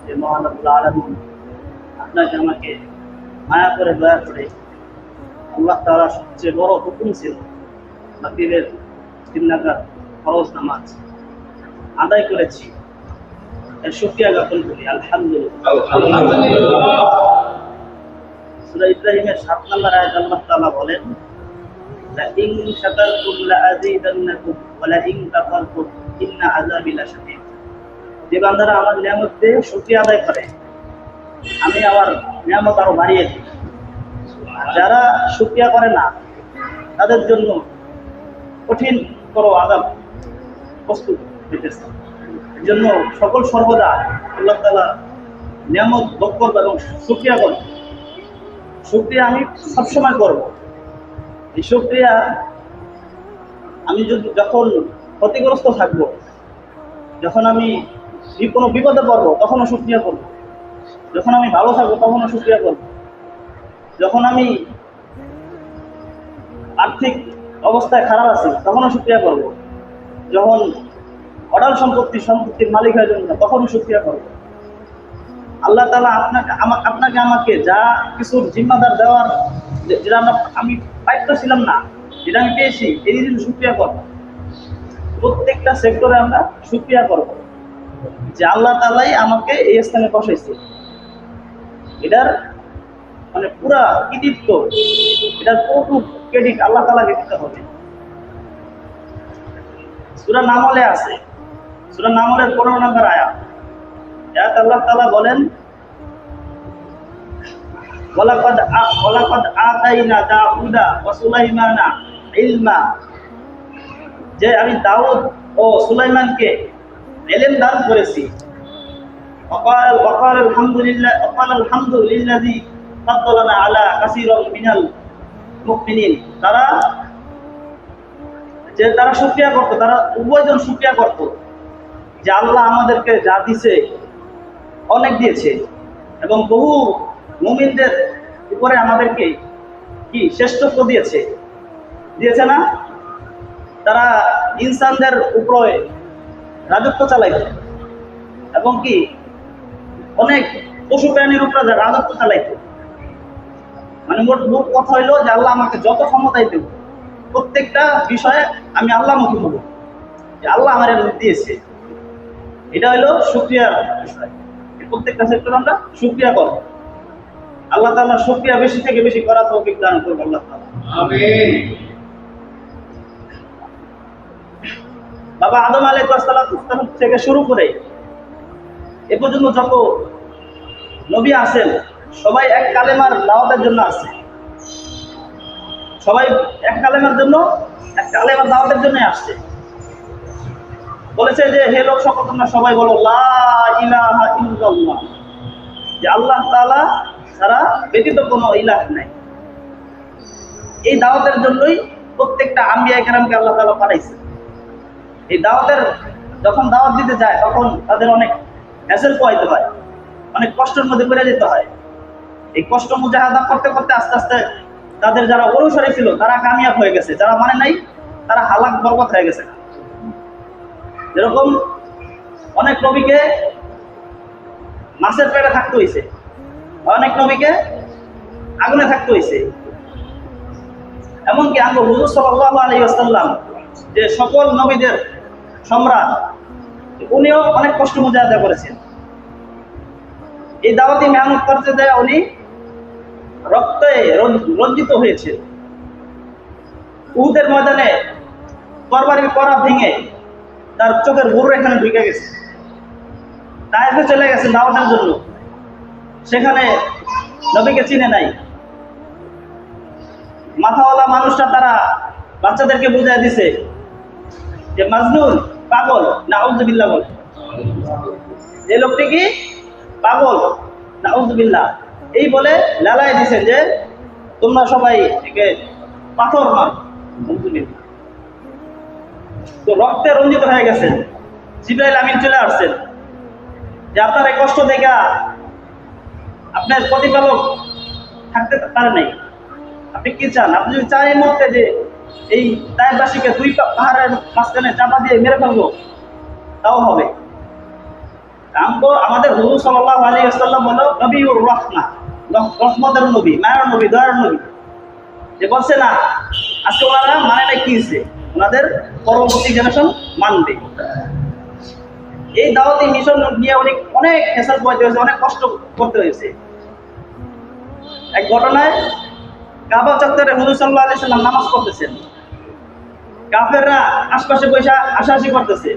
যে মহান রব্বুল আলামিন আপনাকে আমাকে মায়া করে দয়া করে আল্লাহ তাআলার সবচেয়ে বড় হুকুম ছিল রাত্রির 3 রাকাত ফরজ নামাজ আদায় করেছি, এর শুকরিয়া জ্ঞাপন করি আলহামদুলিল্লাহ। সূরা ইব্রাহিমের 7 নম্বর আয়াত আল্লাহ তাআলা বলেন, লা ইন শাকারতুম লা আযীদান্নাকুম ওয়া লা ইন কাফারতুম ইন্না আযাবি লাশাদীদ। যে বান্দারা আমার নিয়ামত দিয়ে শুকরিয়া আদায় করে আমি আমার নিয়ামত আরো বাড়িয়ে দিই, আর যারা শুকরিয়া করে না তাদের জন্য কঠিন বড় আযাব প্রস্তুত হইতেছে। এর জন্য সকল সর্বদা আল্লাহ তাআলা নিয়ামত ভোগ করবো এবং শুকরিয়া করবো। শুকরিয়া আমি সবসময় করব। এই শুকরিয়া আমি যখন ক্ষতিগ্রস্ত থাকবো, যখন আমি কোনো বিপদে পড়বো তখনও শুকরিয়া করব, যখন আমি ভালো থাকবো তখনও শুকরিয়া করব, যখন আমি আর্থিক অবস্থায় খারাপ আছি তখনও শুকরিয়া করব, যখন অঢাল সম্পত্তির মালিক হয়ে যাবেন তখনও শুকরিয়া করব। আল্লাহ তাআলা আপনাকে আমাকে যা কিছুর জিম্মাদার দেওয়ার, যেটা আমি পাইতে ছিলাম না, যেটা আমি পেয়েছি এই জন্য শুকরিয়া করব। প্রত্যেকটা সেক্টরে আমরা শুকরিয়া করব যে আল্লাহ তাআলাই আমাকে এই স্থানে বসাইছে। এটার মানে পুরা কৃতিত্ব, এটার পুরো ক্রেডিট আল্লাহ তাআলাকে দিতে হবে। সূরা নামলে আছে, সূরা নামলের 15 নম্বর আয়াত আল্লাহ তাআলা বলেন, ওয়ালাকাদ আতাইনা দাউদা ওয়া সুলাইমানা ইলমা, যে আমি দাউদ ও সুলাইমানকে ইলম দান করেছি। ওয়াকাল আলহামদুলিল্লাযী ফাদ্দালানা আলা কাসীরিন মিনাল মুমিনিন। তারা শুকরিয়া করত, তারা উভয়জন শুকরিয়া করত যে আল্লাহ আমাদেরকে যা দিয়েছে অনেক দিয়েছে এবং বহু মুমিনদের উপরে আমাদেরকে কি শ্রেষ্ঠত্ব দিয়েছে না। তারা ইনসানদের উপরে রাজত্ব চালাইত এবং কি অনেক পশু প্রাণীর উপরে রাজত্ব চালাইত। মানে মোট কথা হইলো যে আল্লাহ আমাকে যত ক্ষমতাই দেব প্রত্যেকটা বিষয়ে আমি আল্লাহমুখী হব, যে আল্লাহ আমার দিয়েছে। এটা হইলো শুকরিয়ার বিষয়। প্রত্যেকটা সেক্টর আমরা শুকরিয়া করব। আল্লাহ তাআলা শুকরিয়া বেশি থেকে বেশি করার তৌফিক দান করুন আল্লাহ তাআলা। আমিন। বাবা আদম আলাইহিস সালাম থেকে শুরু করে এ পর্যন্ত যত নবী আছেন সবাই এক কালেমার দাওয়াতের জন্য আসছে। সবাই এক কালেমার দাওয়াতের জন্যই আসছে। বলেছে যে হে লোক সকল তোমরা সবাই বলো লা ইলাহা ইল্লাল্লাহ, যে আল্লাহ তাআলা ছাড়া ব্যতীত কোনো ইলাহ নাই। এই দাওয়াতের জন্যই প্রত্যেকটা আম্বিয়া কেরামকে আল্লাহ তাআলা পাঠাইছে। এই যখন দাওয়াত দিতে যায় তখন তাদের অনেক হ্যাসেল পোহাইতে হয়, অনেক কষ্টের মধ্যে পড়ে যেতে হয়। এই কষ্ট মুজাহাদা করতে করতে আস্তে আস্তে তাদের যারা অনুসারী ছিল তারা কামিয়াব হয়ে গেছে, যারা মানে নাই তারা হালাক বরবাদ হয়ে গেছে। যেরকম অনেক নবীকে মাছের পেটে থাকতে হয়েছে, অনেক নবীকে আগুনে থাকতে হয়েছে। এমনকি আমরা হুজুর সাল্লাল্লাহু আলাইহি ওয়াসাল্লাম যে সকল নবীদের সম্রাট, উনিও অনেক কষ্ট মুজাহাদা করেছেন। এই দাওয়াতি মেহনত করতে দেয় উনি রক্তে রঞ্জিত হয়েছে। উহুদের ময়দানে তরবারির কড়া ভেঙে তার চোখের ভুরু এখানে ঢুকে গেছে। তায়েফে চলে গেছে দাওয়াতের জন্য, সেখানে নবীকে চিনে নাই। মাথাওয়ালা মানুষটা তারা বাচ্চাদেরকে বুঝাই দিছে যে মাজনুন, পাগল, নাউযুবিল্লাহ বলে। এই লোকটি কি পাগল, নাউযুবিল্লাহ এই বলে লালাই দিছে যে তোমরা সবাই একে পাথর মার। তো রক্তে রঞ্জিত হয়ে গেছেন। জিবরাইল আমিন চলে আসছেন যে আপনার এই কষ্ট দেখা আপনার প্রতিপালক থাকতে পারে নাই, আপনি কি চান? আপনি যদি চান এই মুহূর্তে যে এই তায়েফবাসীকে 2 পাহাড়ের মাঝখানে চাপা দিয়ে মেরে ফেলবো তাও হবে। আমাদের হুজুর সাল্লাল্লাহু আলাইহি ওয়াসাল্লাম হলো নবিউর রাহমা, রহমতের নবী, মায়ের নবী, দয়ার নবী। যে বলছে না আজকে ওনারা মানে না কি হয়েছে, ওনাদের পরবর্তী জেনারেশন মানবে। এই দাওয়াতি মিশন নিয়ে অনেক হেসাল পোহাইতে হয়েছে, অনেক কষ্ট করতে হয়েছে। এক ঘটনায় কাবা চত্বরে হুজুর সাল্লাল্লাহু আলাইহি ওয়াসাল্লাম নামাজ পড়তেছেন, কাফেররা আশপাশে বসে হাসাহাসি করতেছে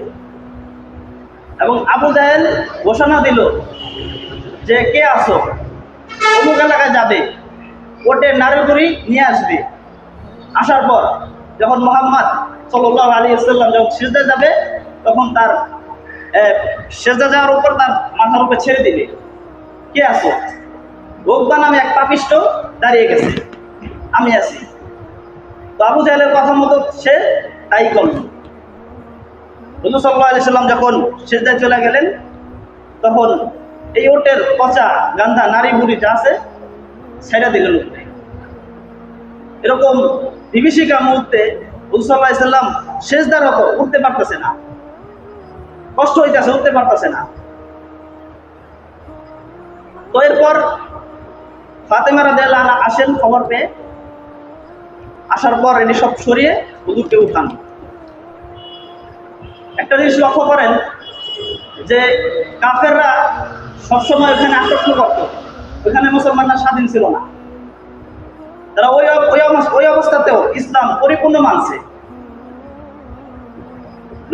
এবং আবু জাহেল ঘোষণা দিল যে কে আসো, অমুক এলাকায় যাবে, ওটে নারীগুড়ি নিয়ে আসবে। আসার পর যখন মুহাম্মদ সাল্লাল্লাহু আলাইহি ওয়াসাল্লাম যখন সিজদা যাবে, তখন তার সিজদা যাওয়ার উপর তার মাথার উপরে ছেড়ে দিবে। কে আসো? উকবা নামে এক পাপিষ্ঠ দাঁড়িয়ে গেছে, আমি আছি। তো আবু জাহেলের কথা মতো সে তাই করল। হুজুর সাল্লাল্লাহু আলাইহি ওয়াসাল্লাম যখন সিজদায় চলে গেলেন, তখন এই ওটের পচা গান্ধা নারী বুড়ি যা আছে ছেড়ে দিলেন উপরে। এরকম বিভীষিকা মুহূর্তে হুজুর সাল্লাল্লাহু আলাইহি ওয়াসাল্লাম সিজদারত উঠতে পারতেছে না, কষ্ট হইতেছে, উঠতে পারতেছে না। তো এরপর ফাতেমা রাদিয়াল্লাহু আনহা আসেন খবর পেয়ে। আসার পর এনে সব সরিয়ে হুজুরকে উঠান। একটা জিনিস লক্ষ্য করেন যে কাফেররা সবসময় ওখানে আক্রমণ করত, ওখানে মুসলমানরা স্বাধীন ছিল না। তারা ওই অবস্থাতেও ইসলাম পরিপূর্ণ মানছে।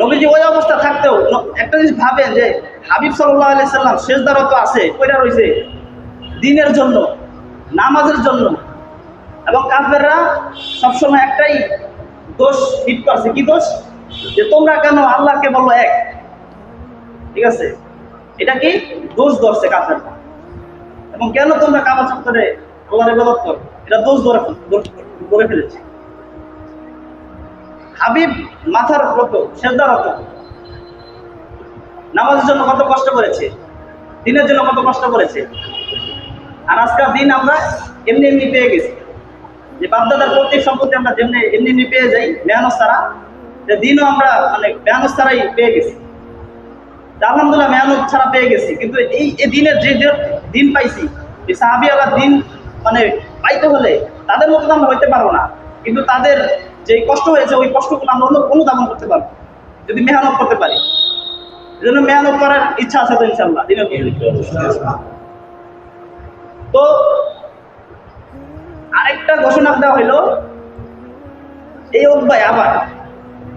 নবীজি ওই অবস্থা থাকতেও একটা জিনিস ভাবেন যে হাবিব সাল্লাল্লাহু আলাইহি সাল্লাম সিজদারত আছে, কইরা রইছে দ্বীনের জন্য, নামাজের জন্য। এবং কাফেররা সবসময় একটাই দোষ হিট করছে, কি দোষ? যে তোমরা কেন আল্লাহকে বললো এক। ঠিক আছে, এটা কি দোষ ধরছে কাফেররা। এবং কেন তোমরা কাবা চত্বরে আল্লাহর ইবাদত করো, এটা দোষ ধরে ফেলেছে। হাবিব মাথার রত, সিজদারত, নামাজের জন্য কত কষ্ট করেছে, দিনের জন্য কত কষ্ট করেছে। আর আজকাল দিন আমরা এমনি এমনি পেয়ে গেছি, যে বাপদাদার প্রত্যেক সম্পত্তি আমরা যেমনি এমনি এমনি পেয়ে যাই মেহনত ছাড়া, দিনও আমরা মানে মেহনত ছাড়াই পেয়ে গেছি। আলহামদুলিল্লাহ মেহনত ছাড়া পেয়ে গেছি, কিন্তু এই দিনের যে দিন পাইছি, এই সাহাবী আলার দিন মানে পাইতে হলে তাদের মতো আমরা হইতে পারবো না, কিন্তু তাদের যে কষ্ট হয়েছে ওই কষ্টগুলো আমরা অনুধাবন করতে পারবো যদি মেহনত করতে পারি। এই জন্য মেহনত করার ইচ্ছা আছে তো ইনশাআল্লাহ দিনের প্রতি। তো আরেকটা ঘোষণা দেওয়া হইল, এই উকবাই আবার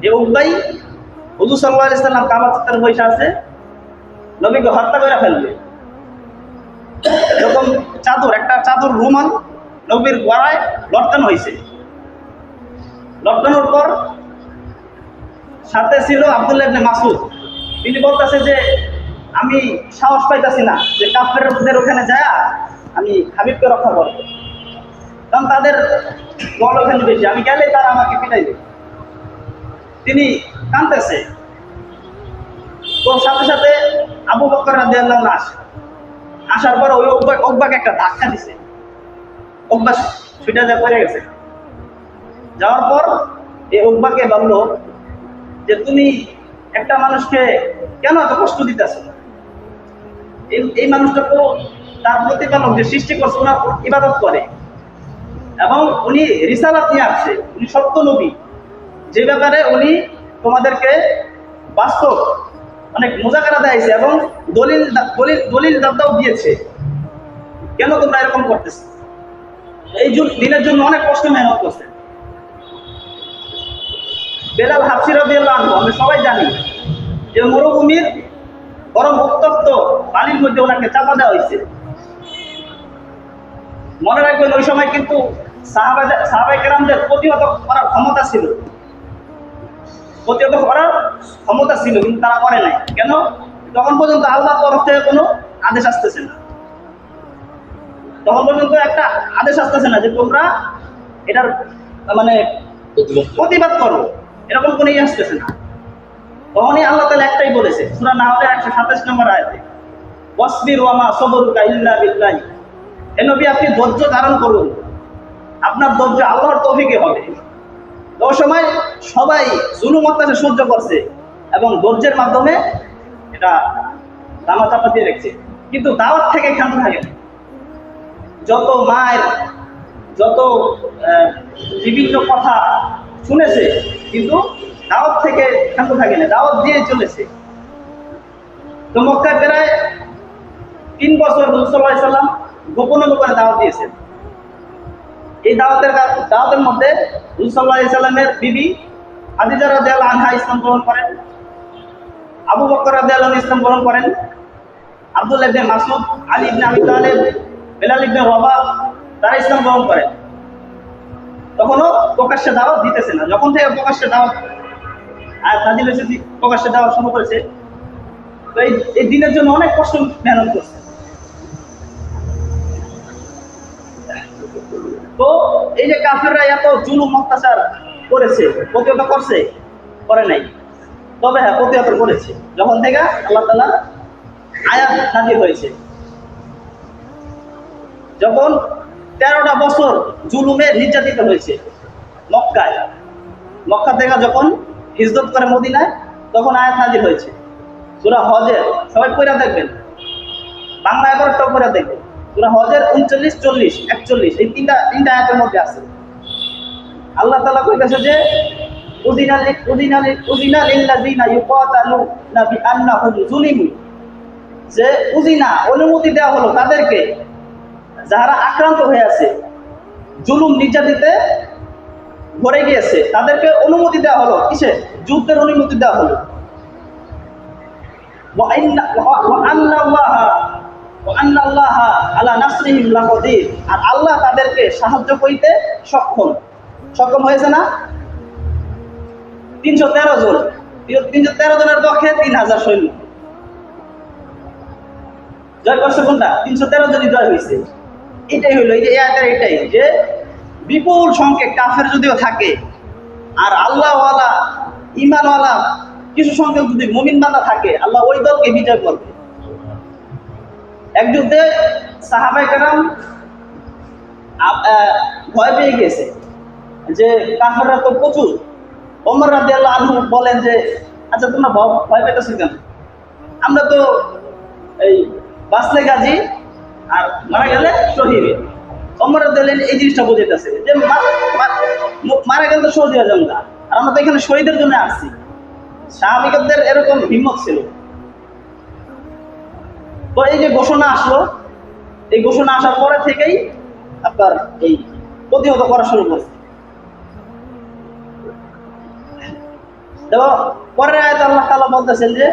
এই উকবাই হুজুর সাল্লাল্লাহু আলাইহি সাল্লাম কাবা চত্বরে বসে আছে, নবীকে হত্যা করে ফেলবে। এরকম একটা চাদর রুমাল নবীর গলায় লটকানো হয়েছে। লটকানোর পর সাথে ছিল আব্দুল্লাহ ইবনে মাসউদ। তিনি বলতেছে যে আমি সাহস পাইতাছি না যে কাফেরদের ওখানে যায় আমি হাবিবকে রক্ষা করব, কারণ তাদের বল ওখানে বেশি, আমি গেলে তারা আমাকে পিটাইবে। তিনি কাঁদতেছে। তো সাথে সাথে আবু বকর রাদিয়াল্লাহু আনহু আসার পর ওই উকবাকে একটা ধাক্কা দিছে, উকবা ছুটে যা পড়ে গেছে। যাওয়ার পর এই উকবাকে বলল যে তুমি একটা মানুষকে কেন এত কষ্ট দিতেছো? এই মানুষটা তো তার প্রতিপালক যে সৃষ্টি করছে ওনার ইবাদত করে এবং উনি রিসালাত নিয়ে আসছে, উনি সত্য নবী, যে ব্যাপারে উনি তোমাদেরকে বাস্তব অনেক মুজাকারা দেয়ছে এবং দলিল দাবদাও দিয়েছে। কেন তোমরা এরকম করতেছো? এই দিনের জন্য অনেক কষ্ট মেহনত করছে। বেলাল হাবশী রাদিয়াল্লাহু আনহু আমরা সবাই জানি যে মরুভূমির গরম উত্তপ্ত পানির মধ্যে ওনাকে চাপা দেওয়া হয়েছে। মনে রাখবেন ওই সময় কিন্তু সাহাবায়ে কেরামদের প্রতিহত করার ক্ষমতা ছিল, কিন্তু তারা করে নাই। কেন? তখন পর্যন্ত আল্লাহর তরফ থেকে কোনো আদেশ আসতেছে না, তখন পর্যন্ত একটা আদেশ আসতেছে না যে তোমরা এটার মানে প্রতিবাদ করো, এরকম কোনো ইয়ে আসতেছে না। তখনই আল্লাহ তাআলা একটাই বলেছে সূরা নাহলের 127 নম্বর আয়াতে, ওয়াসবির ওয়া মা সাবরুকা ইল্লা বিল্লাহ। হে নবী আপনি ধৈর্য ধারণ করুন, আপনার ধৈর্য আল্লাহর তৌফিকে হবে। ওই সময় সবাই জুলুম অত্যাচার সহ্য করছে এবং ধৈর্যের মাধ্যমে এটা ধামা চাপা দিয়ে রেখেছে, কিন্তু দাওয়াত থেকে ক্ষান্ত থাকে না। যত মায়ের যত বিভিন্ন কথা শুনেছে, কিন্তু দাওয়াত থেকে ক্ষান্ত থাকে না, দাওয়াত দিয়ে চলেছে। তো মক্কায় প্রায় 3 বছর রাসূল সাল্লাল্লাহু আলাইহি ওয়াসাল্লাম গোপনে গোপনে দাওয়াত দিয়েছেন। এই দাওয়াতের মধ্যে রাসূল সাল্লাল্লাহু আলাইহি ওয়াসাল্লামের বিবি খাদিজা রাদিয়াল্লাহু আনহা ইসলাম গ্রহণ করেন, আবু বকর রাদিয়াল্লাহু আনহু ইসলাম গ্রহণ করেন, আব্দুল্লাহ ইবনে মাসউদ, আলী ইবনে আবি তালিব, বেলাল ইবনে রাবাহ তারা ইসলাম গ্রহণ করেন। তখনও প্রকাশ্যে দাওয়াত দিতেছে না। যখন থেকে প্রকাশ্যে দাওয়াত আয়াত নাযিল হয়েছে, প্রকাশ্যে দাওয়াত শুরু করেছে, তো এই দিনের জন্য অনেক কষ্ট মেহনত করছে। তো এই যে কাফেররা এত জুলুম অত্যাচার করেছে, প্রতিহত করছে, করে নাই, তবে হ্যাঁ প্রতিহত করেছে যখন থেকে আল্লাহ তাআলা আয়াত নাযিল হয়েছে। যখন 13টা বছর জুলুমে নির্যাতিত হয়েছে মক্কা থেকে যখন হিজরত করে মদিনায়, তখন আয়াত নাযিল হয়েছে সূরা হজের। সবাই পড়ে দেখবেন, বাংলা একটাও পড়ে দেখবেন। সূরা হজের 39, 40, 41 এই তিনটা আয়াতের মধ্যে আছে। আল্লাহ তাআলা কইতেছে যে উযিনা লিল্লাযিনা ইউকাতালুনা বিআন্নাহুম যুলিমু, যে উযিনা অনুমতি দেওয়া হলো তাদেরকে যারা আক্রান্ত হয়ে আছে, জুলুম নির্যাতিতে ভরে গিয়েছে, তাদেরকে অনুমতি দেওয়া হলো। কিসে? যুদ্ধের অনুমতি দেওয়া হলো। ওয়া আন্নাল্লাহা আলা নাসরিহিম লাকাদির, আর আল্লাহ তাদেরকে সাহায্য করিতে সক্ষম হয়েছে না? 313 জন, 313 জনের পক্ষে 3000 সৈন্য জয় করছে। কোনটা? 313 জনই জয় হয়েছে। এটাই হইলো এই যে আয়াতের, এটাই যে বিপুল সংখ্যক কাফের যদিও থাকে, আর আল্লাহওয়ালা ঈমানওয়ালা কিছু সংখ্যক যদি মুমিন বান্দা থাকে, আল্লাহ ওই দলকে বিজয় করবে। এক যুদ্ধে সাহাবায়ে কেরাম ভয় পেয়ে গেছে যে কাফেররা তো প্রচুর। ওমর রাদিয়াল্লাহু আনহু বলেন যে, আচ্ছা তোমরা ভয় পেতেছো কেন? আমরা তো এই বাঁচলে গাজী আর মারা গেলে শহীদ। ওমর রাদিয়াল্লাহু এই জিনিসটা বোঝাইতেছে যে মারা গেলে তো শহীদ হয়ে যাবো না, আর আমরা তো এখানে শহীদের জন্য আসছি। সাহাবিদের এরকম হিম্মত ছিল। তো এই যে ঘোষণা আসলো, এই ঘোষণা আসার পরে থেকেই আপনার এই প্রতিহত করা শুরু করছে। পরের আয়াতে আল্লাহ তাআলা বলতেছেন যে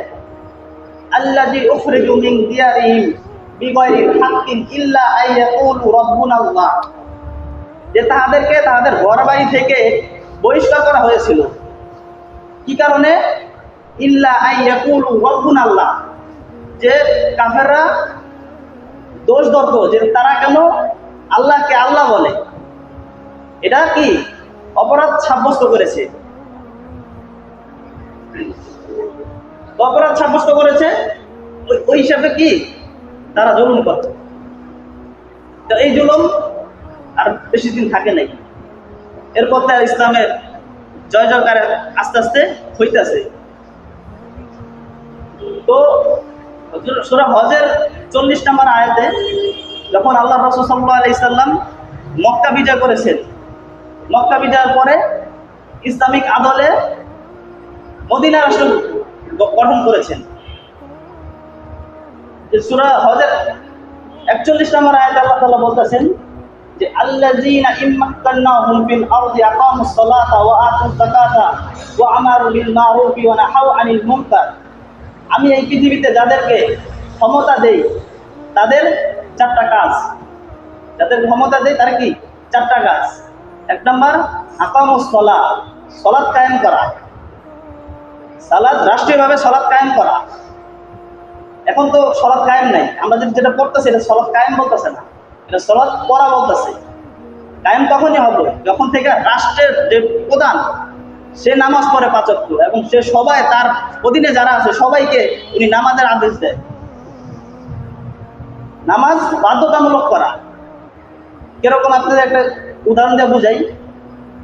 আল্লাযী উখরিজু মিন দিয়ারিহিম বিগাইরি হাক্কিন ইল্লা আইয়াকুলু রাব্বুনাল্লাহ, যে তাদেরকে তাদের ঘরবাড়ি থেকে বহিষ্কার করা হয়েছিল। কি কারণে? ইল্লা আইয়াকুলু রাব্বুনাল্লাহ, যে কাফেররা দোষ ধরত যে তারা কেন আল্লাহকে আল্লাহ বলে, এটা কি অপরাধ সাব্যস্ত করেছে। অপরাধ সাব্যস্ত করেছে, ওই হিসাবে কি তারা জুলুম করত। তো এই জুলুম আর বেশি দিন থাকে নাই। এরপর ইসলামের জয় জয়কার আস্তে আস্তে হইতেছে। তো সূরা হজের 40 নম্বর আয়াতে যখন আল্লাহ রাসূল সাল্লাল্লাহু আলাইহি সাল্লাম মক্কা বিজয় করেছেন, মক্কা বিজয়ের পরে ইসলামিক আদলে মদিনা রাষ্ট্র গঠন করেছেন। সূরা হজের 41 নম্বর আয়াতে আল্লাহ তাআলা বলতেছেন যে আল্লাযীনা ইম্মাক্কান্নাহুম ফিল আরদি আকামুস সালাতা ওয়া আতুজ যাকাতা ওয়া আমারু বিল মারুফি ওয়া নাহাউ আনিল মুনকার, আমি এই পৃথিবীতে যাদেরকে ক্ষমতা দেই তাদের 4টা কাজ। যাদের ক্ষমতা দেই তার কি 4টা কাজ। 1 নম্বর আকামুস সালাত, সালাত কায়েম করা। সালাত রাষ্ট্রীয়ভাবে সালাত কায়েম করা। এখন তো সালাত কায়েম নাই, আমরা যেটা পড়তেছি এটা সালাত কায়েম বলতেছে না, এটা সালাত পড়া বলতেছে। কায়েম তখনই হবে যখন থেকে রাষ্ট্রের যে প্রধান সে নামাজ পড়ে 5 ওয়াক্ত, এবং সে সবাই তার অধীনে যারা আছে সবাইকে উনি নামাজের আদেশ দেয়। নামাজ বাধ্যতামূলক করা। কিরকম আপনাদের একটা উদাহরণ দিয়ে বুঝাই।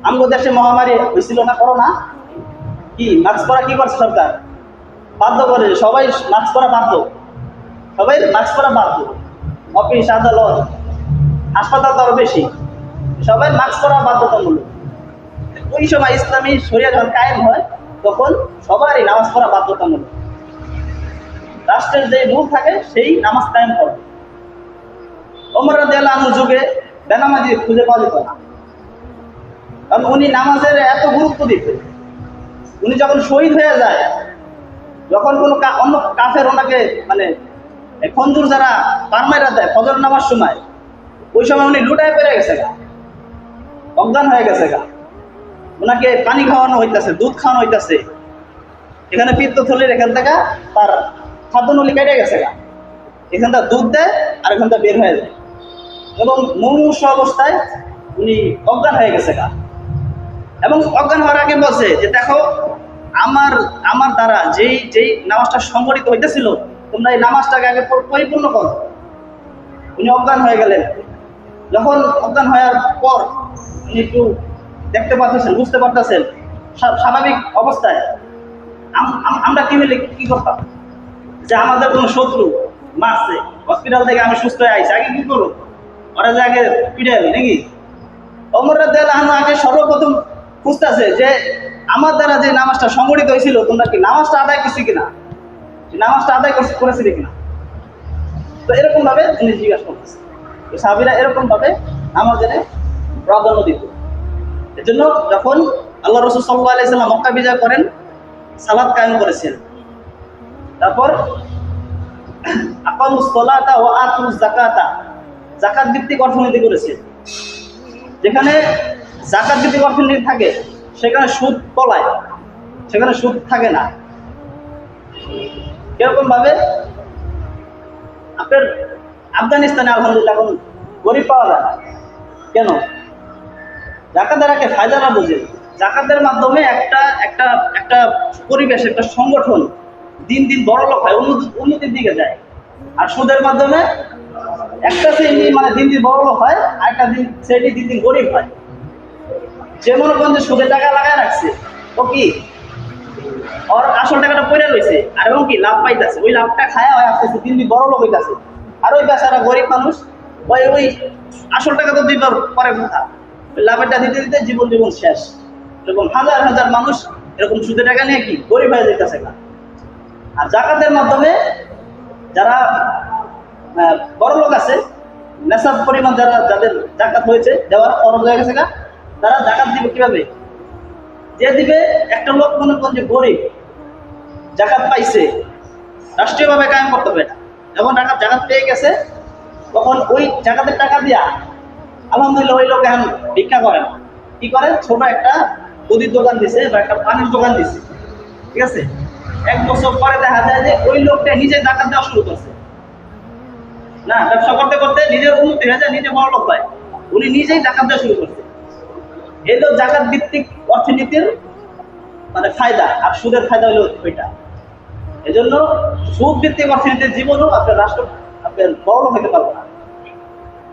আমাদের দেশে মহামারী হয়েছিল না, করোনা, কি মাস্ক পরা কি করছে সরকার? বাধ্য করে, সবাই মাস্ক পরা বাধ্য। সবাই মাস্ক পরা বাধ্য। অফিস, আদালত, হাসপাতাল তো আরো বেশি, সবাই মাস্ক পরা বাধ্যতামূলক। ওই সময় ইসলামী শরিয়া যখন কায়েম হয় তখন সবারই নামাজ পড়া বাধ্যতামূলক। রাষ্ট্রের যে রুল থাকে সেই নামাজ কায়েম করে। ওমর রাদিয়াল্লাহু আনহুর যুগে বেনামাজি খুঁজে পাওয়া যেত না, কারণ উনি নামাজের এত গুরুত্ব দিতেন। উনি যখন শহীদ হয়ে যায়, যখন কোনো অন্য কাফের ওনাকে মানে খঞ্জুর যারা পারমাইরা দেয় ফজর নামার সময়, ওই সময় উনি লুটায় পেরে গেছে গা, অজ্ঞান হয়ে গেছে গা। ওনাকে পানি খাওয়ানো হইতেছে, দুধ খাওয়ানো হইতেছে, এখানে পিত্তথলির এখান থেকে তার খাদ্যনলী কেটে গেছে গা, এখানটা দুধ দেয় আর এখানটা বের হয়ে যায়, এবং মুমূর্ষ অবস্থায় উনি অজ্ঞান হয়ে গেছে গা। এবং অজ্ঞান হওয়ার আগে বলছে যে দেখো, আমার দ্বারা যেই নামাজটা সংগঠিত হইতেছিল, তোমরা এই নামাজটাকে আগে পরিপূর্ণ করো। উনি অজ্ঞান হয়ে গেলেন। যখন অজ্ঞান হওয়ার পর উনি একটু দেখতে পাচ্ছেন, বুঝতে পারতেছেন, স্বাভাবিক অবস্থায় আমরা কি হলে কি করতাম, যে আমাদের কোনো শত্রু মারছে, হসপিটাল থেকে আমি সুস্থ হয়ে আইছি, আগে কি করবো, ওরা যে আগে পিড়ে যাবে নাকি? ওমর রাদিয়াল্লাহু আনহু আগে সর্বপ্রথম খুঁজতেছে যে আমার দ্বারা যে নামাজটা সংগঠিত হয়েছিল, তোমরা কি নামাজটা আদায় করছি কিনা, নামাজটা আদায় করেছিল কিনা। তো এরকম ভাবে তিনি জিজ্ঞাসা করতেছে। সাহাবীরা এরকম ভাবে নামাজের প্রাধান্য দিত। এর জন্য যখন আল্লাহ রাসূল সাল্লাল্লাহু আলাইহি ওয়াসাল্লাম মক্কা বিজয় করেন, সালাত কায়েম করেছেন। তারপর আকামুস সালাতা ওয়া আতুজ যাকাতা, যাকাত ভিত্তিক অর্থনীতি করেছেন। যেখানে যাকাত ভিত্তিক অর্থনীতি থাকে সেখানে সুদ পলায়, সেখানে সুদ থাকে না। কিরকম ভাবে? আপনার আফগানিস্তানে আলহামদুলিল্লাহ এখন গরিব পাওয়া যায় না। কেন? জাকাতেরাকে ফায়দারা বোঝে। জাকাতের মাধ্যমে একটা একটা একটা পরিবেশ, একটা সংগঠন দিন দিন বড় লোক হয়, উন্নতির দিকে যায়। আর সুদের মাধ্যমে একটা শ্রেণী মানে দিন দিন বড় লোক হয়, আর একটা শ্রেণী দিন দিন গরিব হয়। যে মনে করেন যে সুদের টাকা লাগায় রাখছে, ও কি ওর আসল টাকাটা পড়ে রয়েছে, আর এবং কি লাভ পাইতেছে, ওই লাভটা খায়া হয় আসতেছে, দিন দিন বড় লোক হইতেছে। আর ওই বেচারা গরিব মানুষ ওই আসল টাকা তো দিবার পরে কথা, ওই লাভেরটা দিতে দিতে জীবন শেষ। এরকম হাজার হাজার মানুষ এরকম সুদের টাকা নিয়ে কি গরিব হয়ে যেতেছে না। আর জাকাতের মাধ্যমে যারা বড় লোক আছে, নেশাব পরিমাণ যাদের জাকাত হয়েছে, দেওয়ার খরচ হয়ে গেছে না, তারা জাকাত দিবে কিভাবে? যে দিবে একটা লোক মনে করেন যে গরিব, জাকাত পাইছে, রাষ্ট্রীয়ভাবে কায়েম করতে হবে না। যখন জাকাত পেয়ে গেছে, তখন ওই জাকাতের টাকা দিয়া আলহামদুলিল্লাহ ওই লোক এখন ভিক্ষা করে না। কি করে? ছোট একটা মুদির দোকান দিছে বা একটা পানির দোকান দিছে, ঠিক আছে? 1 বছর পরে দেখা যায় যে ওই লোকটা নিজে জাকাত দেওয়া শুরু করছে। না, ব্যবসা করতে করতে নিজের উন্নতি হয়ে যায়, নিজে বড় লোক হয়, উনি নিজেই জাকাত দেওয়া শুরু করছে। এই তো জাকাত ভিত্তিক অর্থনীতির মানে ফায়দা, আর সুদের ফায়দা হলো ওইটা। এজন্য সুদ ভিত্তিক অর্থনীতির জীবনও আপনার বড় লোক হতে পারবে না।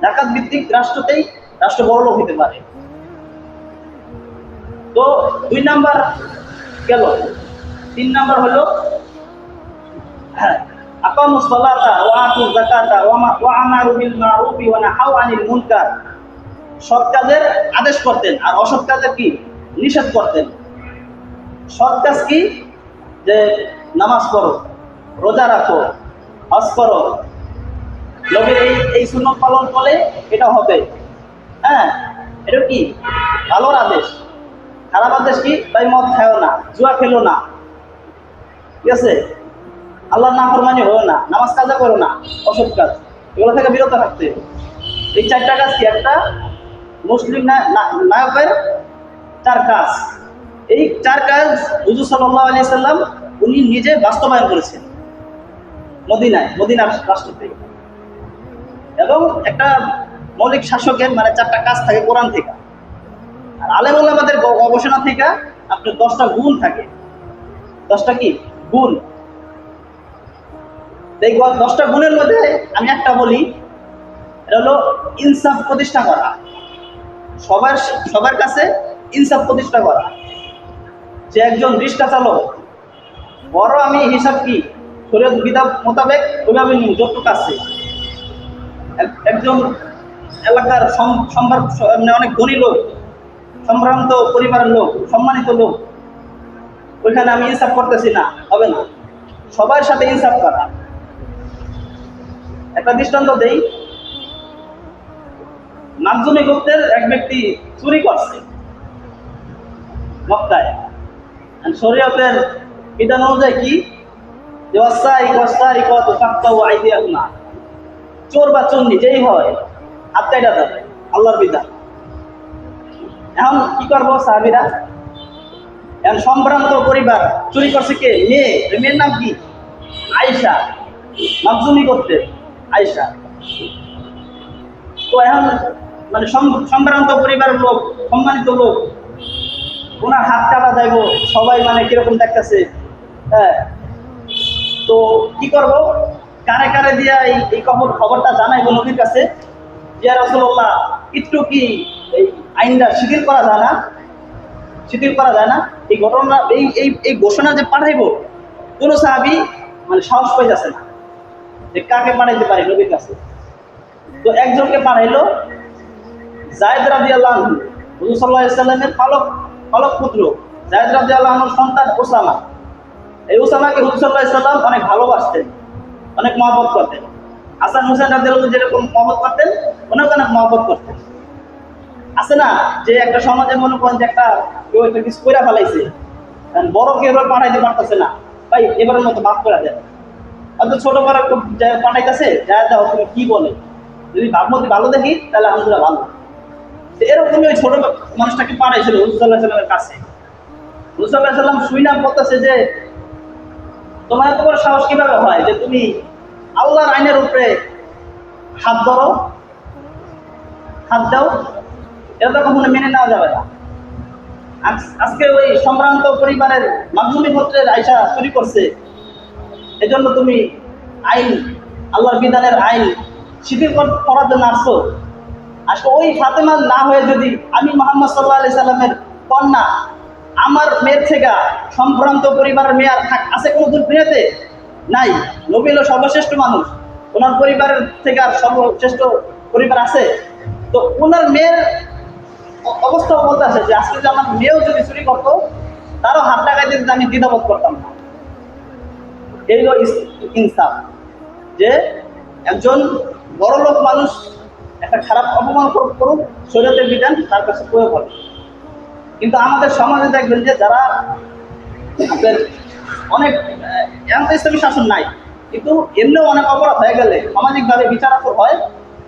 জাকাত ভিত্তিক রাষ্ট্রতেই রাষ্ট্র বড় লোক হতে পারে। তো 2 নাম্বার গেল। 3 নাম্বার হলো আকামুস সালাতা ওয়া আতুজ যাকাতা ওয়া আমারু বিল মারুফি ওয়া নাহাউ আনিল মুনকার, সৎ কাজের আদেশ করতেন আর অসৎ কাজের কি নিষেধ করতেন। সৎ কাজ কি? যে নামাজ পড়ো, রোজা রাখো, হজ করো, নবীর এই সুন্নাত পালন করলে এটা হবে। হ্যাঁ, এটা কি ভালোর আদেশ। খারাপ আদেশ কি? ভাই মদ খাও না, জুয়া খেলো না, ঠিক আছে? আল্লাহর নাফরমানি হলো না, নামাজ কাজা করো না, অসৎ কাজ, এগুলো থেকে বিরত থাকতে। এই 4টা কাজ কি? একটা মুসলিম নায়কের 4 কাজ। এই 4 কাজ হুজুর সাল্লাল্লাহু আলাইহি সাল্লাম উনি নিজে বাস্তবায়ন করেছেন মদিনার রাষ্ট্রতে। এবং একটা মৌলিক শাসকের মানে 4টা কাজ থাকে কোরআন থেকে, আর আলেম ওলামাদের গবেষণা থেকে আপনার 10টা গুণ থাকে। 10টা কি গুণ? এই 10টা গুণের মধ্যে আমি একটা বলি, এটা হলো ইনসাফ প্রতিষ্ঠা করা, সবার কাছে ইনসাফ প্রতিষ্ঠা করা। যে একজন রিক্সা চালক, বড় আমি হিসাব কি শরীয়ত বিধান মোতাবেক ওইভাবে নিন যতটুকু আছে। একজন এলাকার মানে অনেক ধনী লোক, সম্ভ্রান্ত পরিবারের লোক, সম্মানিত লোক, ওইখানে আমি ইনসাফ করতেছি না, হবে না। সবার সাথে ইনসাফ করা। একটা দৃষ্টান্ত দেই, মাকজুমি গোত্রের এক ব্যক্তি চুরি করছে মক্কায়। শরীয়তের বিধান অনুযায়ী কি, যে চোর বা চুন্নি যেই হয় হাত কাটা যাবে, আল্লাহর বিধান। এখন কি করবো সাহাবীরা? এখন সম্ভ্রান্ত পরিবার, চুরি করছে কে? মেয়ে। মেয়ের নাম কি? আয়েশা, মাকজুমি গোত্রের আয়েশা। তো এখন মানে সম্ভ্রান্ত পরিবারের লোক, সম্মানিত লোক, ওনার হাত কাটা যাইব, সবাই মানে কিরকম দেখতেছে। হ্যাঁ, তো কি করব? কানে কানে দিয়া এই খবরটা জানাইবো নবীর কাছে, ইয়া রাসূলুল্লাহ, একটু কি এই আইনটা শিথিল করা যায় না? শিথিল করা যায় না? এই ঘটনা, এই ঘোষণা যে পাঠাইবো, কোনো সাহাবী মানে সাহস পাই যাচ্ছে না যে কাকে পাঠাইতে পারি নবীর কাছে। তো একজনকে পাঠাইলো, যায়েদ রাদিয়াল্লাহু আনহু, হুজুর সাল্লাল্লাহু আলাইহি ওয়াসাল্লামের পালক পুত্র যায়েদ রাদিয়াল্লাহু আনহুর সন্তান উসামা। এই উসামাকে হুজুর সাল্লাল্লাহু আলাইহি ওয়াসাল্লাম অনেক ভালোবাসতেন, অনেক মহব্বত করতেন। হাসান হুসাইন রাদিয়াল্লাহু আনহু যেরকম মহব্বত করতেন, ওনাকে অনেক মহব্বত করতেন। আছে না যে একটা সমাজে মনে করেন যে কেউ একটা কিছু করে ফেলাইছে, বড় কেউ পাঠাইতে পারতেছে না, ভাই এবারের মতো মাফ করে দেন। অত ছোট বড় পাঠাইতেছে, যা দাও তুমি কি বলে, যদি ভাবমতি ভালো দেখি তাহলে আলহামদুলিল্লাহ ভালো। এরকমই ওই ছোট মানুষটাকে পাঠাইছিল হুজুর সাল্লাল্লাহু আলাইহি ওয়াসাল্লামের কাছে। হুজুর সাল্লাল্লাহু আলাইহি ওয়াসাল্লাম শুইনা বলতেছে যে তোমার এত বড় সাহস কিভাবে হয় যে তুমি আল্লাহর আইনের উপরে হাত ধরো, হাত দাও? এটা তো কখনো মেনে নেওয়া যাবে না। আজকে ওই সম্ভ্রান্ত পরিবারের মাকজুমি গোত্রের আয়েশা চুরি করছে, এজন্য তুমি আইন, আল্লাহর বিধানের আইন শিথিল করার জন্য আসছো। আসলে ওই ফাতেমা না হয়ে যদি আমি মুহাম্মদ সাল্লাল্লাহু আলাইহি সাল্লামের কন্যা, আমার মেয়ের থেকে সম্ভ্রান্ত পরিবারের মেয়ে আর আছে কোনো দূর দুনিয়াতে? নাই। নবী হলো সর্বশ্রেষ্ঠ মানুষ, ওনার পরিবারের থেকে আর সর্বশ্রেষ্ঠ পরিবার আছে? তো ওনার মেয়ের অবস্থা বলতে আছে যে আজকে যে আমার মেয়েও যদি চুরি করতো, তারও হাত টাকায় দিতে আমি দ্বিধাবোধ করতাম না। এই হলো ইনসাফ, যে একজন বড়লোক মানুষ একটা খারাপ অপমান করুক, শরীয়তের বিধান তার কাছে প্রয়োগ হবে। কিন্তু আমাদের সমাজে দেখবেন যে যারা আপনার অনেক ইসলামী শাসন নাই, কিন্তু এমনিও অনেক অপরাধ হয়ে গেলে সামাজিকভাবে বিচারাত্মক হয়,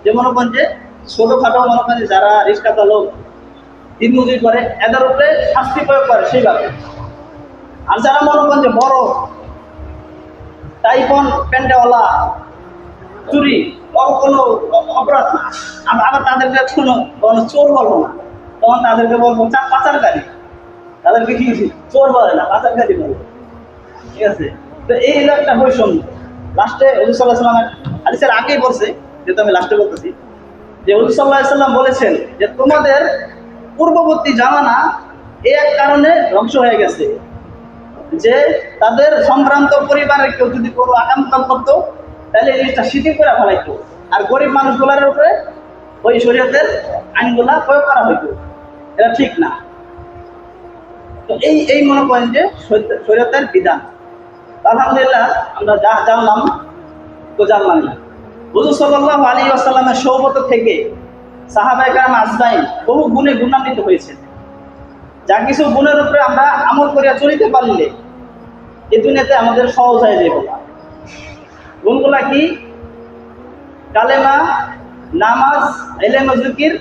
যে মনে করেন যে ছোটোখাটো মনে করেন যারা রিক্সা চালক, দিনমজুরি করে, এদের উপরে শাস্তি প্রয়োগ করে সেইভাবে। আর যারা মনে করেন যে বড় টাইপন প্যান্টেওয়ালা চুরি কোনো অপরাধ না, আবার তাদেরকে কোনো চোর বলবো না, তখন তাদেরকে বলবো পাচারকারী। তাদেরকে কি চোর বলে না, পাচারকারী বলবো। ঠিক আছে? তো এই হলো একটা বৈষম্য। লাস্টে হুজুর সাল্লাল্লাহু আলাইহি ওয়াসাল্লাম হাদিসের আগেই বলছে, যেহেতু আমি লাস্টে বলতেছি, যে হুজুর সাল্লাল্লাহু আলাইহি ওয়াসাল্লাম বলেছেন যে তোমাদের পূর্ববর্তী জামানা এই এক কারণে ধ্বংস হয়ে গেছে, যে তাদের সম্ভ্রান্ত পরিবারের কেউ যদি কোনো আকামকাম করতো, তাহলে এই জিনিসটা শিথিল করে ফেলাইতো, আর গরিব মানুষগুলোর উপরে ওই শরীয়তের আইনগুলা প্রয়োগ করা হইতো। এটা ঠিক না। তো এই মনে করেন যে শরীয়তের বিধান। আলহামদুলিল্লাহ আমরা যা জানলাম তো জানলাম না। হুজুর সাল্লাল্লাহু আলাইহি ওয়াসাল্লামের সোহবত থেকে সাহাবায়ে কেরাম আজমাইন বহু গুণে গুণান্বিত হয়েছে। যা কিছু গুণের উপরে আমরা আমল করিয়া চলিতে পারলে এই দুনিয়াতে আমাদের সহজ হয়ে যাবে। গুণগুলা কি? কালেমা, নামাজ, ইলম ও জিকির,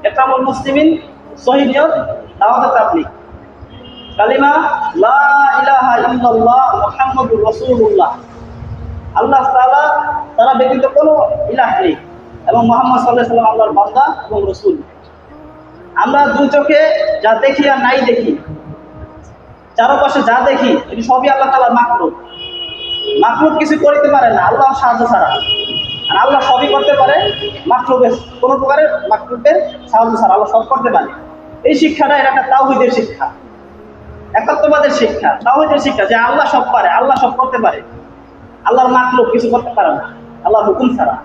ইকরামুল মুসলিমিন, সহিহ নিয়ত, দাওয়াত তাবলীগ। কালিমা লা ইলাহা ইল্লাল্লাহ মুহাম্মাদুর রাসূলুল্লাহ, আল্লাহ তাআলা তারা ব্যতীত কোনো ইলাহ নেই, এবং মুহাম্মদ সাল্লাল্লাহু আলাইহি ওয়াসাল্লাম আল্লাহর বান্দা এবং রাসূল। আমরা দুই চোখে যা দেখি আর নাই দেখি, চারপাশে যা দেখি, এটি সবই আল্লাহ তাআলার মাখলুক। মাখলুক কিছু করতে পারে না আল্লাহর সাহায্য ছাড়া, আর আল্লাহ সবই করতে পারে মাখলুকের কোনো প্রকারের মাখলুকের সাহায্য ছাড়া। আল্লাহ সব করতে পারে। এই শিক্ষাটা এটা একটা তাওহীদের শিক্ষা, একাত্মবাদের শিক্ষা, তাওহীদের শিক্ষা, যে আল্লাহ সব পারে, আল্লাহ সব করতে পারে। আল্লাহর মাখলুক কিছু করতে পারে না আল্লাহর হুকুম ছাড়া।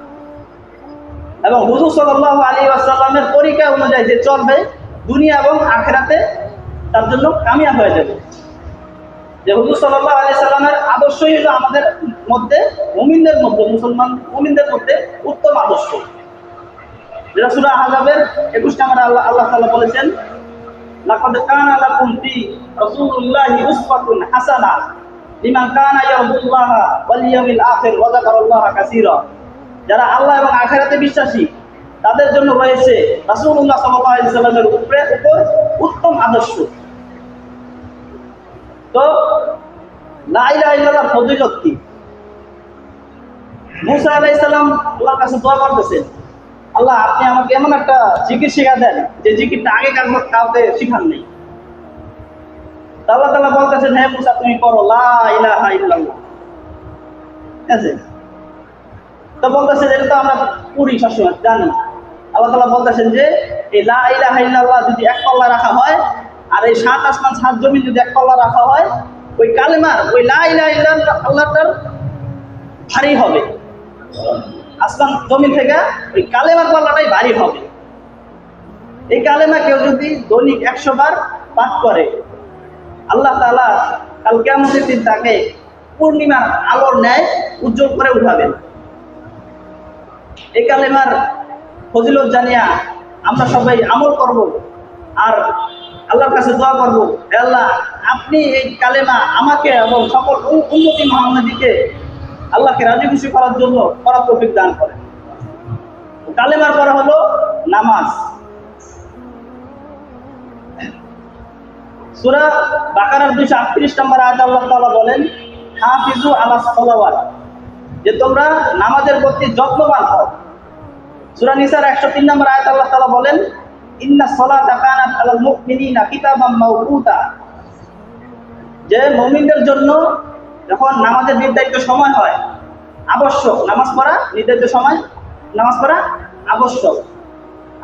এবং হুজুর সাল্লাল্লাহু আলাইহি ওয়াসাল্লামের তরিকা অনুযায়ী যে চলবে দুনিয়া এবং আখিরাতে তার জন্য কামিয়াব হয়ে যাবে। যে হুজুর সাল্লাল্লাহু আলাইহি সাল্লামের আদর্শই হলো আমাদের মধ্যে মুমিনদের মধ্যে মুসলমান মুমিনদের মধ্যে উত্তম আদর্শ। যেটা সূরা আহজাবের 21 নম্বরে আল্লাহ তাআলা বলেছেন, লাকাদ কানা লাকুম ফি রাসূলিল্লাহি উসওয়াতুন হাসানাহ লিমান কানা ইয়ারজুল্লাহা ওয়াল ইয়াউমিল আখির ওয়া যাকারাল্লাহা কাসীরা। যারা আল্লাহ এবং আখিরাতে বিশ্বাসী তাদের জন্য রয়েছে রাসূলুল্লাহ সাল্লাল্লাহু আলাইহি সাল্লামের উপর উত্তম আদর্শ। তো লা ইলাহা ইল্লাল্লাহর ফজিলত কি? মুসা আলাইহিস সালাম আল্লাহর কাছে দোয়া করতেছেন, আল্লাহ আপনি আমাকে এমন একটা জিকির শিখা দেন যে জিকিরটা আগে কাউকে শিখান নেই। আল্লাহ তাআলা বলতেছেন, হে মুসা তুমি করো লা ইলাহা ইল্লাল্লাহ। ঠিক আছে? তো বলতেছেন এটা তো আমরা পড়ি সবসময় জানি। আল্লাহ তাআলা বলতেছেন যে এই লা ইলাহা ইল্লাল্লাহ যদি এক পাল্লা রাখা হয় আর এই সাত আসমান সাত জমিন যদি এক পাল্লা রাখা হয়, ওই কালেমার ওই লা ইলাহা ইল্লাল্লাহ আল্লাহটার ভারী হবে। আসমান জমিন থেকে ওই কালেমার পাল্লাটাই ভারী হবে। এই কালেমা কেউ যদি দৈনিক 100 বার পাঠ করে আল্লাহ তাআলা কাল কিয়ামতের দিন তাকে পূর্ণিমার আলোর ন্যায় উজ্জ্বল করে উঠাবেন। এই কালেমার ফজিলত জানিয়া আমরা সবাই আমল করব আর আল্লাহর কাছে দোয়া করব, হে আল্লাহ আপনি এই কালেমা আমাকে এবং সকল উম্মতি মুহাম্মাদীকে আল্লাহকে রাজি খুশি করার জন্য করার তৌফিক দান করেন। কালেমার পরে হলো নামাজ। সূরা বাকারার 238 নম্বর আয়াতে আল্লাহ তাআলা বলেন, হাফিজু আলাস সালাওয়াত, যে তোমরা নামাজের প্রতি যত্নবান হও। সূরা নিসার 103 নম্বর আয়াতে আল্লাহ তাআলা বলেন, ইন্নাস সালাতা কানাত আলাল মুমিনিনা কিতাবাম মাওকুতা, যে মুমিনদের জন্য যখন নামাজের নির্ধারিত সময় হয় আবশ্যক নামাজ পড়া, নির্ধারিত সময় নামাজ পড়া আবশ্যক।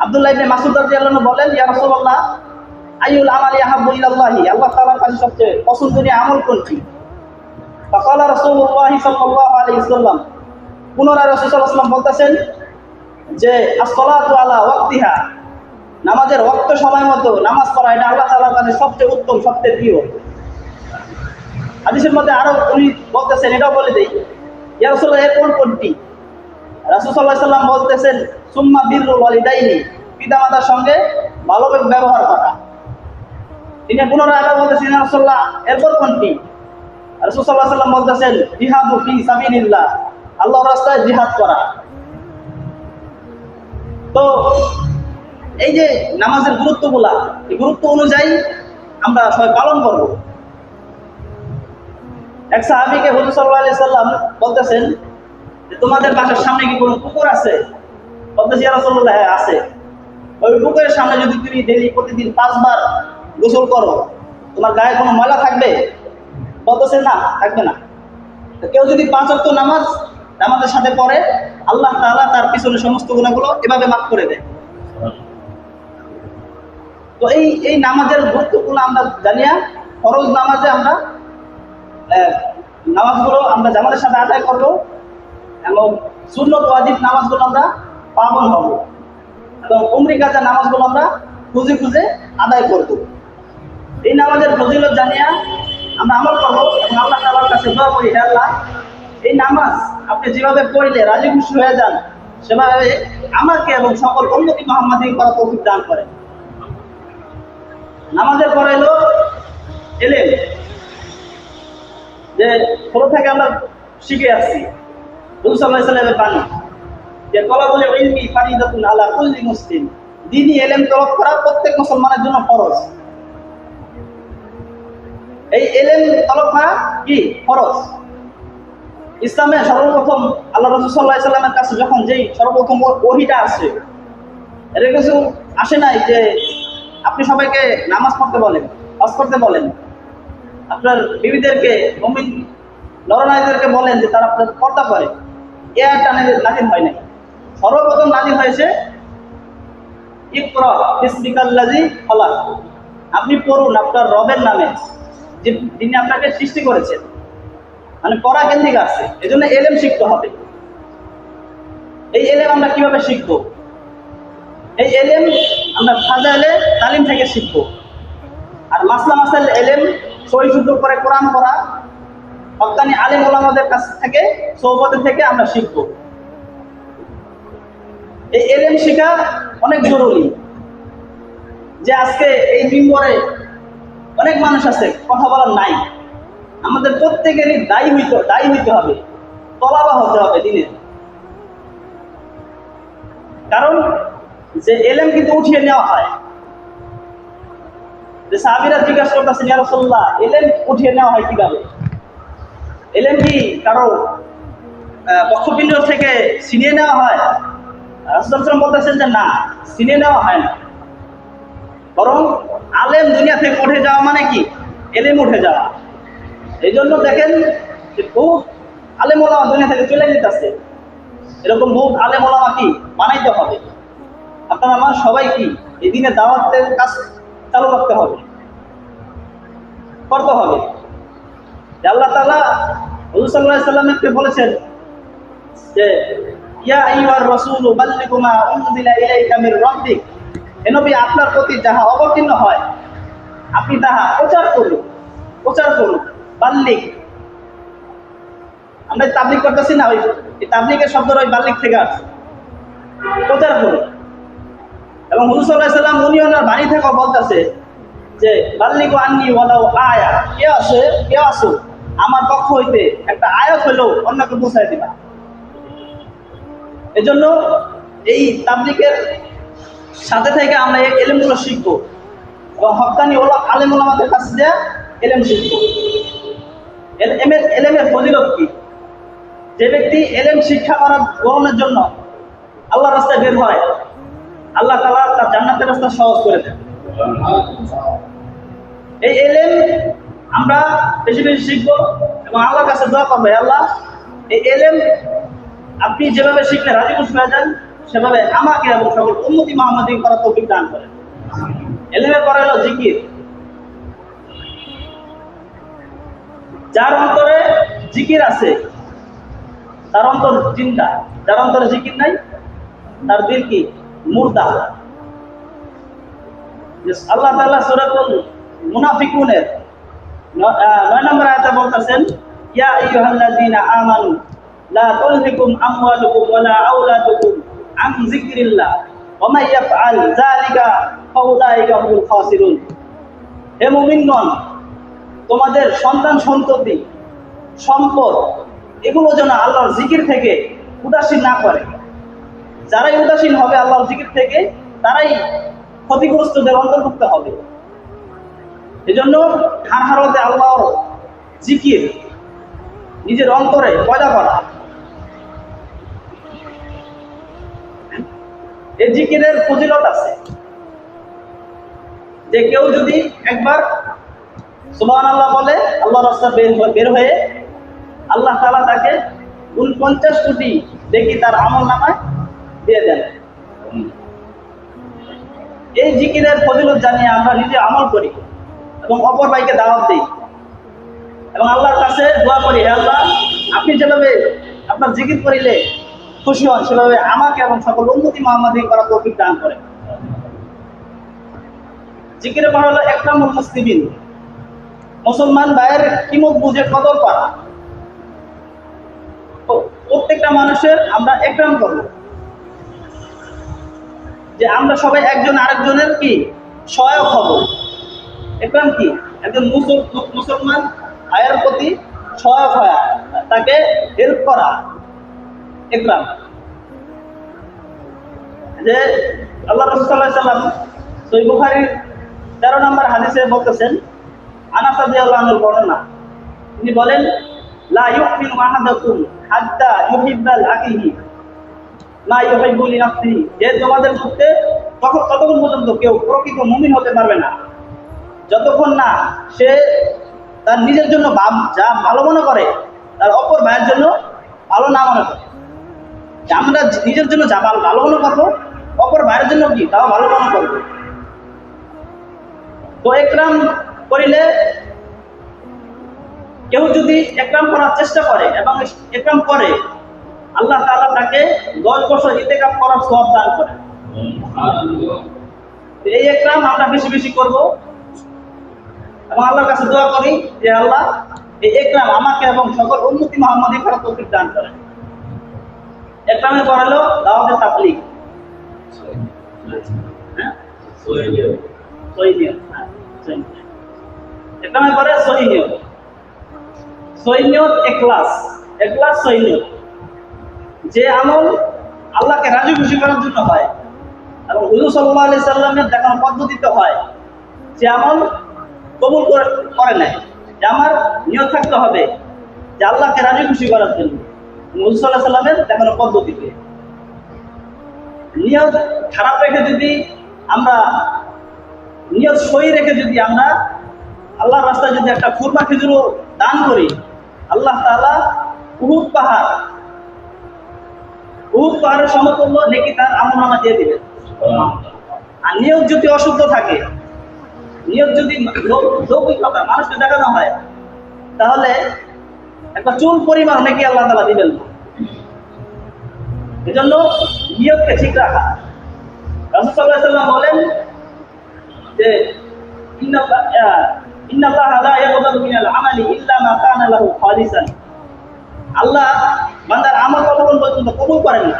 আব্দুল্লাহ ইবনে মাসউদ রাদিয়াল্লাহু আনহু বলেন, ইয়া রাসূলুল্লাহ আইয়ুল আমালি আহাব্বু ইলাল্লাহি, আল্লাহ তাআলার কাছে সবচেয়ে পছন্দনীয় আমল কোনটি? ফাকালা রাসূলুল্লাহ সাল্লাল্লাহু আলাইহি ওয়াসাল্লাম, পুনরায় রাসূল সাল্লাল্লাহু আলাইহি ওয়াসাল্লাম বলতেছেন যে as-সালাতু আলা ওয়াক্তিহা, নামাজের ওয়াক্ত সময় মতো নামাজ পড়া এটা আল্লাহ তাআলার কাছে সবচেয়ে উত্তম সবচেয়ে প্রিয়। হাদিসের মধ্যে আরো উনি বলতেছেন, এটাও বলে দেই, ইয়া রাসূলুল্লাহ এর কোনটি? রাসূল সাল্লাল্লাহু আলাইহি ওয়াসাল্লাম বলতেছেন, সুম্মা বিররুল ওয়ালিদাইনি, পিতামাতার সঙ্গে ভালো ব্যবহার করা। তিনি পুনরায় আবার বলতেছেন, ইয়া রাসূলুল্লাহ এরপর কোনটি? রাসূল সাল্লাল্লাহু আলাইহি ওয়াসাল্লাম বলতেছেন, জিহাদু ফি সাবিলিল্লাহ, আল্লাহর রাস্তায় জিহাদ করা। তো এই যে নামাজের গুরুত্বগুলা, এই গুরুত্ব অনুযায়ী আমরা সবাই পালন করব। এক সাহাবীকে হুজুর সাল্লাল্লাহু আলাইহি ওয়াসাল্লাম বলতেছেন যে তোমাদের বাসার সামনে কি কোনো পুকুর আছে? বলতেছে, ইয়া রাসূলুল্লাহ হ্যাঁ আছে। ওই পুকুরের সামনে যদি তুমি ডেইলি প্রতিদিন 5 বার গোসল করো তোমার গায়ে কোনো ময়লা থাকবে? বলতেছে না, থাকবে না। কেউ যদি 5 ওয়াক্ত নামাজের সাথে পড়ে আল্লাহ তাআলা তার পিছনে সমস্ত গুনাহগুলো এভাবে মাফ করে দেয়। তো এই নামাজের গুরুত্বপূর্ণ আমরা জানিয়া ফরজ নামাজে আমরা নামাজগুলো আমরা জামাতের সাথে আদায় করব এবং সুন্নত ওয়াজিব নামাজগুলো আমরা পালন হব এবং উমরি কাজা নামাজগুলো আমরা খুঁজে খুঁজে আদায় করব। এই নামাজের ফজিলত জানিয়া আমরা আমল করব এবং আল্লাহ তাআলার কাছে দোয়া করি, হে আল্লাহ এই নামাজ আপনি যেভাবে পড়লে রাজি খুশি হয়ে যান সেভাবে আমাকে এবং সকল উম্মতি মুহাম্মাদী করা তৌফিক দান করেন। নামাজের পরে হলো ইলম, যে ছোট থেকে আমরা শিখে আসছি রাসূল সাল্লাল্লাহু আলাইহি ওয়াসাল্লামের বাণী যে তলাবুল ইলমি ফারিদাতুন আলা কুল্লি মুসলিম, দ্বীনি ইলম তলব করা প্রত্যেক মুসলমানের জন্য ফরজ। এই ইলম তলব করা কি ফরজ। ইসলামে সর্বপ্রথম আল্লাহ রাসূল সাল্লাল্লাহু আলাইহি ওয়াসাল্লামের কাছে যখন যেই সর্বপ্রথম ওহীটা আসে, এটা কিছু আসে নাই যে আপনি সবাইকে নামাজ পড়তে বলেন, হজ করতে বলেন, আপনার বিবিদেরকে মুমিন নরনারীদেরকে বলেন যে তারা পর্দা করে, এ আয়াতটা নাযিল হয় নাই। সর্বপ্রথম নাযিল হয়েছে ইকরা বিসমিকাল্লাযী খলাক, আপনি পড়ুন আপনার রবের নামে যিনি আপনাকে সৃষ্টি করেছেন। মানে পড়া কেন্দ্রিক আছে, এই জন্য এলেম শিখতে হবে। এই এলেম আমরা কিভাবে শিখবো? এই এলেম আমরা ফাজাইলে তালিম থেকে শিখবো। আর মাসলা মাসাইল এলেম সহি শুদ্ধ করে কোরআন পড়া হক্কানি আলিম ওলামাদের কাছ থেকে, সৌবতের থেকে আমরা শিখবো। এই এলেম শেখা অনেক জরুরি। যে আজকে এই মিম্বরে অনেক মানুষ আছে কথা বলার নাই, আমাদের প্রত্যেকেরই দায়ী হইতে হবে, তলাবা হতে হবে দিনের। কারণ যে এলেম কিন্তু উঠিয়ে নেওয়া হয়। যে সাহাবীরা জিজ্ঞাসা করতেছেন, ইয়া রাসূলুল্লাহ, এলেম উঠিয়ে নেওয়া হয় কিভাবে? এলেম কি কারো বক্ষপিণ্ড থেকে ছিনিয়ে নেওয়া হয়? রাসূল বলতেছেন যে না, ছিনিয়ে নেওয়া হয় না, বরং আলেম দুনিয়া থেকে উঠে যাওয়া মানে কি? এলেম উঠে যাওয়া। এই জন্য দেখেন যে বহু আলেম ওলামা দুনিয়া থেকে চলে যেতেছে। এরকম বহু আলেম ওলামা কি বানাইতে হবে। আপনারা আমার সবাই কি এই দিনে দাওয়াতের কাজ চালু রাখতে হবে, করতে হবে। আল্লাহ তাআলা রাসূল সাল্লাল্লাহু আলাইহি ওয়াসাল্লামকে বলেছেন যে ইয়া আইয়ুহার রাসূলু বাল্লিগু মা উনজিলা ইলাইকা মির রাব্বিক, হে নবী, আপনার প্রতি যাহা অবতীর্ণ হয় আপনি তাহা প্রচার করুন। প্রচার করুন, বাল্লিগ। আমরা তাবলীগ করতেছি না, ওই তাবলীগের শব্দটা ওই বাল্লিগ থেকে আসছে, প্রচার করুন। এবং হুজুর সাল্লাল্লাহু আলাইহি ওয়াসাল্লাম উনি ওনার বাণী থেকে বলতেছে যে বাল্লিগু আন্নী ওয়ালাউ আয়া, কে আসো আমার পক্ষ হইতে একটা আয়াত হইলেও অন্যকে পৌঁছায় দিবা। এজন্য এই তাবলীগের সাথে থেকে আমরা এই এলেমগুলো শিখবো এবং হক্কানি আলেম ওলামাদের কাছে যে এলেম শিখবো। এলেমের ফজিলত কি? যে ব্যক্তি এলেম শিক্ষা গ্রহণের জন্য আল্লাহর রাস্তায় বের হয়, আল্লাহ তাআলা তার জান্নাতের রাস্তা সহজ করে দেন। এই এলেম আমরা বেশি বেশি শিখবো এবং আল্লাহর কাছে দোয়া করবো, আল্লাহ এই এলেম আপনি যেভাবে শিখলে রাজি খুশি হয়ে যান, সেভাবে আমাকে এবং সকল উম্মতি মুহাম্মাদি করার তৌফিক দান করেন। এলেমের পরে হলো জিকির। যার অন্তরে জিকির আছে তার অন্তর জিন্দা, যার অন্তরে জিকির নাই তার দিল কি? মুর্দা। আল্লাহ তাআলা সূরাতুল মুনাফিকুনের 9 নম্বর আয়াতে বলতেছেন, ইয়া আইয়ুহাল্লাযীনা আমানু লা তুলহিকুম আমওয়ালুকুম ওয়ালা আওলাদুকুম আন যিকরিল্লাহ ওয়া মান ইয়াফআল যালিকা ফাউলাইকা হুমুল খাসিরুন। হে মুমিনগণ, তোমাদের সন্তান সন্ততি সম্পদ এগুলো যেন আল্লাহর জিকির থেকে উদাসীন না করে। যারাই উদাসীন হবে আল্লাহর জিকির থেকে, তারাই ক্ষতিগ্রস্তদের অন্তর্ভুক্ত হবে। এজন্য হারহারতে আল্লাহর জিকির নিজের অন্তরে পয়দা করা। এই জিকিরের ফজিলত আছে যে কেউ যদি একবার সুবহানাল্লাহ বলে আল্লাহর রাস্তায় বের হয়ে, আল্লাহ তাআলা তাকে 49 কোটি দেখি তার আমলনামায় দিয়ে দেন। এই জিকিরের ফজিলত জানিয়ে আমরা নিজে আমল করি এবং অপর ভাইকে দাওয়াত দিই এবং আল্লাহর কাছে দোয়া করি, হে আল্লাহ, আপনি যেভাবে আপনার জিকির করিলে খুশি হন, সেভাবে আমাকে এবং সকল উম্মতি মুহাম্মাদি করার তৌফিক দান করেন। জিকিরের পর হলো ইকরামুল মুসলিমিন, মুসলমান ভাইয়ের কিমত বুঝে কদর করা। প্রত্যেকটা মানুষের আমরা ইকরাম করব, যে আমরা সবাই একজন আরেকজনের কি সহায়ক হব। ইকরাম কি? একজন মুসলমান ভাইয়ের প্রতি সহায়ক হওয়া, তাকে হেল্প করা, ইকরাম। যে আল্লাহ রাসূল সাল্লাল্লাহু আলাইহি ওয়াসাল্লাম সহিহ বুখারীর 13 নম্বর হাদিসে বলতেছেন, আনাস রাদিয়াল্লাহু আনহু বর্ণনা, তিনি বলেন, লা ইউমিনু আহাদাকুম হাত্তা ইউহিব্বা লিআখিহি মা ইউহিব্বু লিনাফসিহি। যে তোমাদের মধ্যে ততক্ষণ পর্যন্ত কেউ প্রকৃত মুমিন হতে পারবে না যতক্ষণ না সে তার নিজের জন্য যা ভালো মনে করে তার অপর ভাইয়ের জন্য ভালো না মনে করে। আমরা নিজের জন্য যা ভালো মনে করবো, অপর ভাইয়ের জন্য কি তাও ভালো মনে করবো। তো ইকরাম করিলে কেউ যদি একরাম করার চেষ্টা করে এবং একরাম করে, আল্লাহ তাআলা তাকে 10 বছর ইতিকাফ করার সওয়াব দান করে। এই একরাম আমরা বেশি বেশি করব এবং আল্লাহর কাছে দোয়া করি যে আল্লাহ এই একরাম আমাকে এবং সকল উম্মতি মুহাম্মাদী করার তৌফিক দান করেন। একরামে পড়ালো দাওয়াতে তাবলীগ, একরামে পড়ে সহিহ নিয়ত, সহিহ নিয়ত ইখলাস, ইখলাস সহিহ নিয়ত। যে আমল আল্লাহকে রাজি খুশি করার জন্য হয় এবং হুজুর সাল্লাল্লাহু আলাইহি সাল্লামের দেখানো পদ্ধতিতে হয়, যে আমল কবুল করে নেয়, যে আমার নিয়ত থাকতে হবে যে আল্লাহকে রাজি খুশি করার জন্য, হুজুর সাল্লাল্লাহু আলাইহি সাল্লামের দেখানো পদ্ধতিতে। নিয়ত খারাপ রেখে যদি আমরা, নিয়ত সহি রেখে যদি আমরা আল্লাহর রাস্তায় যদি একটা খুরমা খেজুরও দান করি, আল্লাহ তাআলা উহুদ পাহাড়ের সমতুল্য নেকি তার আমলনামা দিয়ে দিবেন। আর নিয়ত যদি অশুদ্ধ থাকে, নিয়ত যদি লৌকিকতা মানুষকে দেখানো হয়, তাহলে একটা চুল পরিমাণ নাকি আল্লাহ তাআলা দিবেন না। এজন্য নিয়তকে ঠিক রাখা। রাসূল সাল্লাল্লাহু আলাইহি ওয়াসাল্লাম বলেন যে ইন্নাল্লাহা লা ইয়াকবালু মিনাল আমালি ইল্লা মা কানা লাহু খালিসান। আল্লাহ বান্দার আমল ততক্ষণ পর্যন্ত কবুল করেন না,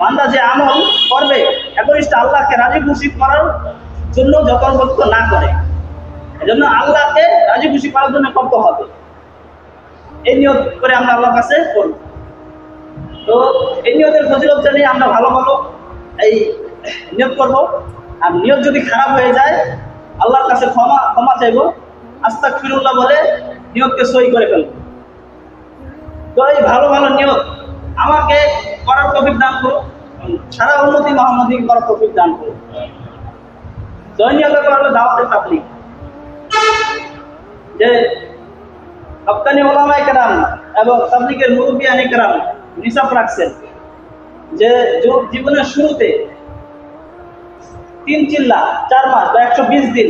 বান্দা যে আমল করবে একনিষ্ঠ আল্লাহকে রাজি খুশি করার জন্য যতক্ষণ পর্যন্ত না করে। এজন্য আল্লাহকে রাজি খুশি করার জন্য করতে হবে। এই নিয়ত করে আমরা আল্লাহর কাছে করব। তো এই নিয়তের ফজিলত জানিয়ে আমরা ভালো ভালো এই নিয়ত করব। আর নিয়ত যদি খারাপ হয়ে যায়, আল্লাহর কাছে ক্ষমা চাইব, আস্তাগফিরুল্লাহ বলে নিয়তকে সহি করে ফেলব। তো এই ভালো ভালো নিয়ত আমাকে করার তৌফিক দান করো, সারা উম্মতি মুহাম্মাদীকে করার তৌফিক দান করো। নিয়ত করা হলো দাওয়াতে তাবলীগ। যে হক্কানি উলামায়ে কেরাম এবং তাবলীগের মুরব্বিয়ানে কেরাম নিসাব রাখছেন যে জীবনের শুরুতে 3 চিল্লা 4 মাস বা 120 দিন,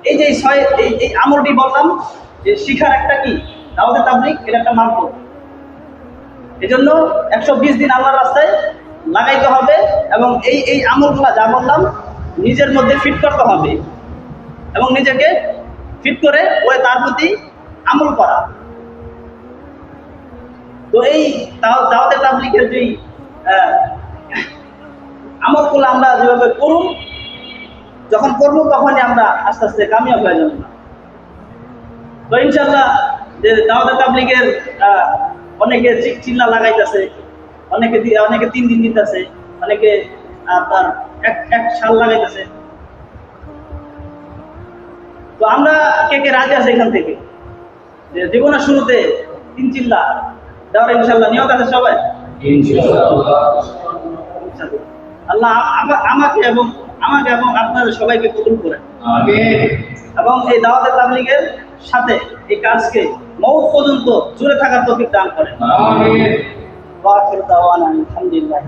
এই যে এই আমলটি বললাম যে শিখার একটা কি দাওয়াতে তাবলীগ, এর একটা মাধ্যম। এজন্য 120 দিন আল্লাহর রাস্তায় লাগাইতে হবে এবং এই আমলগুলো যা বললাম নিজের মধ্যে ফিট করতে হবে এবং নিজেকে ফিট করে ওই তার প্রতি আমল করা। তো এই দাওয়াতে তাবলীগের যে আমলগুলো আমরা যেভাবে করুন, যখন করব তখনই আমরা আস্তে আস্তে কামিয়াব হয়ে যাব। তো ইনশাআল্লাহ যে দাওয়াতে তাবলীগের অনেকে চিল্লা লাগাইতেছে, অনেকে 3 দিন দিতেছে, অনেকে আপনার এক সাল লাগাইতেছে। তো আমরা কে রাজি আছে এখান থেকে যে জীবনের শুরুতে 3 চিল্লা দেওয়ার ইনশাআল্লাহ নিয়ত আছে সবাই? আল্লাহ আমাকে এবং আপনাদের সবাইকে কবুল করেন এবং এই দাওয়াতে তাবলীগের সাথে এই কাজকে মওত পর্যন্ত জুড়ে থাকার তৌফিক দান করেন। আমিন। ওয়া আখিরু দাওয়ানা আলহামদুলিল্লাহ।